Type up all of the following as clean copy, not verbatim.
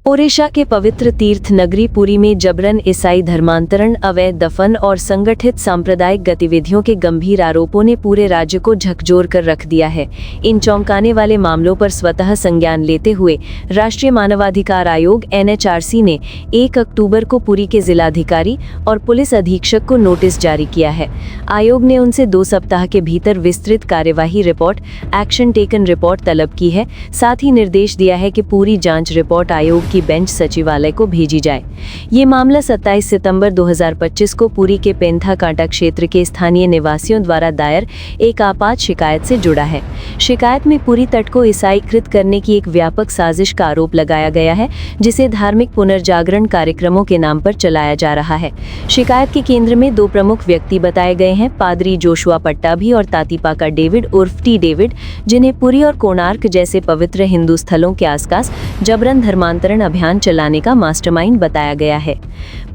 ओडिशा के पवित्र तीर्थ नगरी पुरी में जबरन ईसाई धर्मांतरण, अवैध दफन और संगठित सांप्रदायिक गतिविधियों के गंभीर आरोपों ने पूरे राज्य को झकझोर कर रख दिया है। इन चौंकाने वाले मामलों पर स्वतः संज्ञान लेते हुए राष्ट्रीय मानवाधिकार आयोग (NHRC) ने 1 अक्टूबर को पुरी के जिलाधिकारी और पुलिस अधीक्षक को नोटिस जारी किया है। आयोग ने उनसे 2 सप्ताह के भीतर विस्तृत कार्यवाही रिपोर्ट, एक्शन टेकन रिपोर्ट तलब की है। साथ ही निर्देश दिया है कि पूरी जांच रिपोर्ट आयोग की बेंच सचिवालय को भेजी जाए। ये मामला 27 सितंबर 2025 को पुरी के पेंथाकांटा क्षेत्र के स्थानीय निवासियों द्वारा दायर एक आपात शिकायत से जुड़ा है। शिकायत में पुरी तट को ईसाईकृत करने की एक व्यापक साजिश का आरोप लगाया गया है, जिसे धार्मिक पुनर्जागरण कार्यक्रमों के नाम पर चलाया जा रहा है। शिकायत के केंद्र में 2 प्रमुख व्यक्ति बताए गए हैं, पादरी जोशुआ पट्टाभी और तातीपाका डेविड उर्फ टी डेविड, जिन्हें पुरी और कोणार्क जैसे पवित्र हिंदू स्थलों के आसपास जबरन धर्मांतरण अभियान चलाने का मास्टरमाइंड बताया गया है।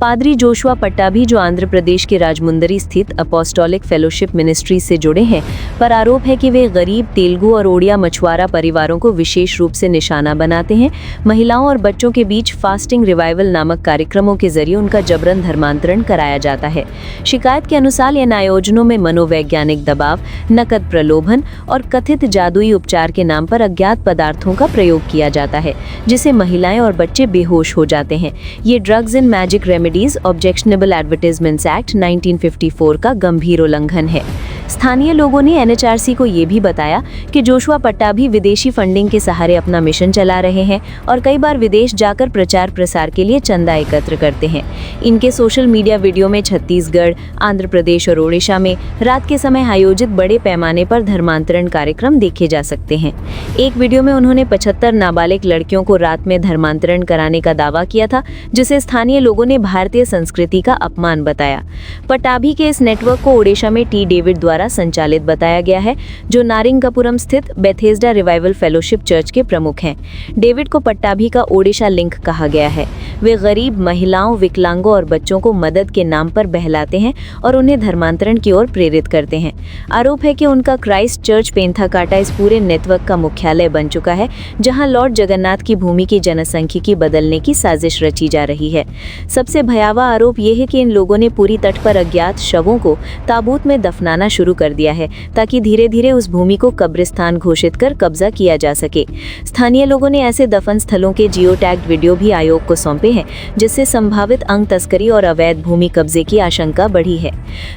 पादरी जोशुआ पट्टाभी, जो आंध्र प्रदेश के राजमुंदरी स्थित अपोस्टोलिक फेलोशिप मिनिस्ट्री से जुड़े हैं, पर आरोप है कि वे गरीब तेलुगु और ओडिया मछुआरा परिवारों को विशेष रूप से निशाना बनाते हैं। महिलाओं और बच्चों के बीच फास्टिंग रिवाइवल नामक कार्यक्रमों के जरिए उनका जबरन धर्मांतरण कराया जाता है। शिकायत के अनुसार इन आयोजनों में मनोवैज्ञानिक दबाव, नकद प्रलोभन और कथित जादुई उपचार के नाम पर अज्ञात पदार्थों का प्रयोग किया जाता है, जिसे महिलाएं और बच्चे बेहोश हो जाते हैं। ये drugs and magic remedies objectionable advertisements act 1954 का गंभीर उल्लंघन है। स्थानीय लोगों ने NHRC को ये भी बताया कि जोशुआ पट्टाभी विदेशी फंडिंग के सहारे अपना मिशन चला रहे हैं और कई बार विदेश जाकर प्रचार प्रसार के लिए चंदा एकत्र करते हैं। इनके सोशल मीडिया वीडियो में छत्तीसगढ़, आंध्र प्रदेश और ओडिशा में रात के समय आयोजित बड़े पैमाने पर धर्मांतरण कार्यक्रम देखे जा सकते हैं। एक वीडियो में उन्होंने 75 नाबालिग लड़कियों को रात में धर्मांतरण कराने का दावा किया था, जिसे स्थानीय लोगों ने भारतीय संस्कृति का अपमान बताया। पट्टाभी के इस नेटवर्क को ओडिशा में टी डेविड द्वारा संचालित बताया गया है, जो नारिंगपुरम स्थित बेथेस्डा रिवाइवल फेलोशिप चर्च के प्रमुख हैं। डेविड को पट्टाभी का ओडिशा लिंक कहा गया है। वे गरीब महिलाओं, विकलांगों और बच्चों को मदद के नाम पर बहलाते हैं और उन्हें धर्मांतरण की ओर प्रेरित करते हैं। आरोप है कि उनका क्राइस्ट चर्च पेंथाकांटा इस पूरे नेटवर्क का मुख्यालय बन चुका है, जहां लॉर्ड जगन्नाथ की भूमि की जनसंख्यिकी बदलने की साजिश रची जा रही है। सबसे भयावह आरोप यह है कि इन लोगों ने पूरी तट पर अज्ञात शवों को ताबूत में दफनाना शुरू कर दिया है, ताकि धीरे धीरे उस भूमि को कब्रिस्तान घोषित कर कब्जा किया जा सके। स्थानीय लोगों ने ऐसे दफन स्थलों के जियो टैग्ड वीडियो भी आयोग को सौंपे हैं, जिससे संभावित अंग तस्करी और अवैध भूमि कब्जे की आशंका बढ़ी है।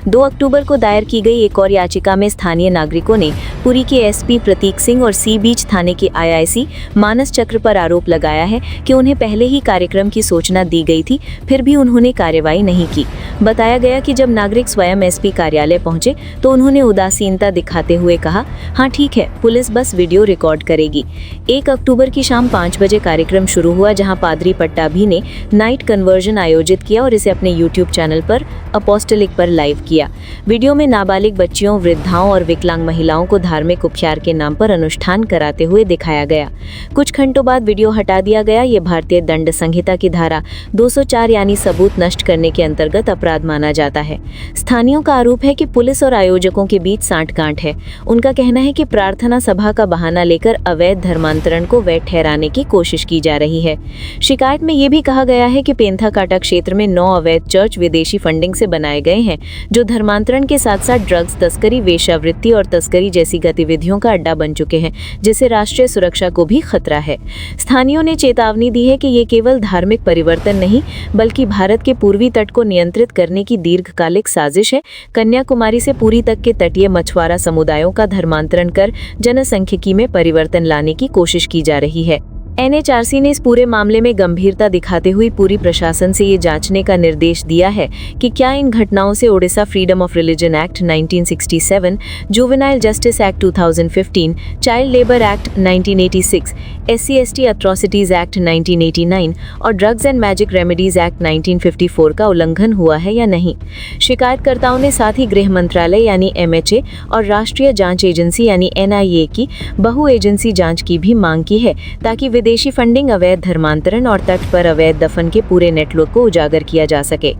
2 अक्टूबर को दायर की गई एक और याचिका में स्थानीय नागरिकों ने पुरी के SP प्रतीक सिंह और सी बीच थाने के IIC मानस चक्र पर आरोप लगाया है कि उन्हें पहले ही कार्यक्रम की सूचना दी गई थी, फिर भी उन्होंने कार्रवाई नहीं की। बताया गया कि जब नागरिक स्वयं SP कार्यालय पहुंचे तो उन्होंने उदासीनता दिखाते हुए कहा, हाँ ठीक है, पुलिस बस वीडियो रिकॉर्ड करेगी। 1 अक्टूबर की शाम 5 बजे कार्यक्रम शुरू हुआ, जहां पादरी पट्टाभी ने नाइट कन्वर्जन आयोजित किया और इसे अपने YouTube चैनल पर अपोस्टलिक पर लाइव किया। वीडियो में नाबालिग बच्चियों, वृद्धाओं और विकलांग महिलाओं को धार्मिक उपचार के नाम पर अनुष्ठान कराते हुए दिखाया गया। कुछ घंटों बाद वीडियो हटा दिया गया। ये भारतीय दंड संहिता की धारा 204 यानी सबूत नष्ट करने के अंतर्गत अपराध माना जाता है। स्थानीयों का आरोप है कि पुलिस और आयोजकों के बीच सांठ-गांठ है। उनका कहना है कि प्रार्थना सभा का बहाना लेकर अवैध धर्मांतरण को वैध ठहराने की कोशिश की जा रही है। शिकायत में ये भी कहा गया है कि पेंथाकांटा क्षेत्र में 9 अवैध चर्च विदेशी फंडिंग से बनाए गए हैं, जो धर्मांतरण के साथ साथ ड्रग्स तस्करी, वेश्यावृत्ति और तस्करी जैसी गतिविधियों का अड्डा बन चुके हैं, जिससे राष्ट्रीय सुरक्षा को भी खतरा है। स्थानीयों ने चेतावनी दी है कि ये केवल धार्मिक परिवर्तन नहीं, बल्कि भारत के पूर्वी तट को नियंत्रित करने की दीर्घकालिक साजिश है। कन्याकुमारी से पुरी तक के तटीय मछुआरा समुदायों का धर्मांतरण कर जनसंख्यिकी में परिवर्तन लाने की कोशिश की जा रही है। NHRC ने इस पूरे मामले में गंभीरता दिखाते हुए पूरी प्रशासन से ये जांचने का निर्देश दिया है कि क्या इन घटनाओं से Odisha freedom of religion act 1967, juvenile justice act 2015, child labour act 1986, SC/ST atrocities act 1989 और drugs and magic remedies act 1954 का उल्लंघन हुआ है या नहीं। शिकायतकर्ताओं ने साथ ही गृह मंत्रालय यानी MHA और राष्ट्रीय जांच एजेंसी यानी NIA की बहु एजेंसी जांच की भी मांग की है, ताकि विदेशी फंडिंग, अवैध धर्मांतरण और तट पर अवैध दफन के पूरे नेटवर्क को उजागर किया जा सके।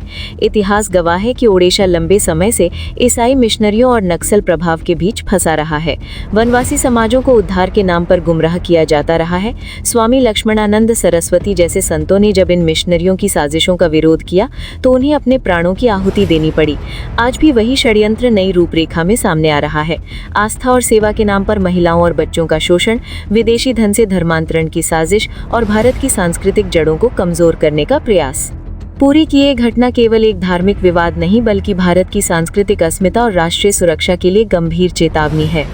इतिहास गवाह है कि ओडिशा लंबे समय से ईसाई मिशनरियों और नक्सल प्रभाव के बीच फंसा रहा है। वनवासी समाजों को उद्धार के नाम पर गुमराह किया जाता रहा है। स्वामी लक्ष्मणानंद सरस्वती जैसे संतों ने जब इन मिशनरियों की साजिशों का विरोध किया तो उन्हें अपने प्राणों की आहुति देनी पड़ी। आज भी वही षड्यंत्र नई रूपरेखा में सामने आ रहा है। आस्था और सेवा के नाम पर महिलाओं और बच्चों का शोषण, विदेशी धन से धर्मांतरण की साजिश और भारत की सांस्कृतिक जड़ों को कमजोर करने का प्रयास। पुरी की ये घटना केवल एक धार्मिक विवाद नहीं बल्कि भारत की सांस्कृतिक अस्मिता और राष्ट्रीय सुरक्षा के लिए गंभीर चेतावनी है।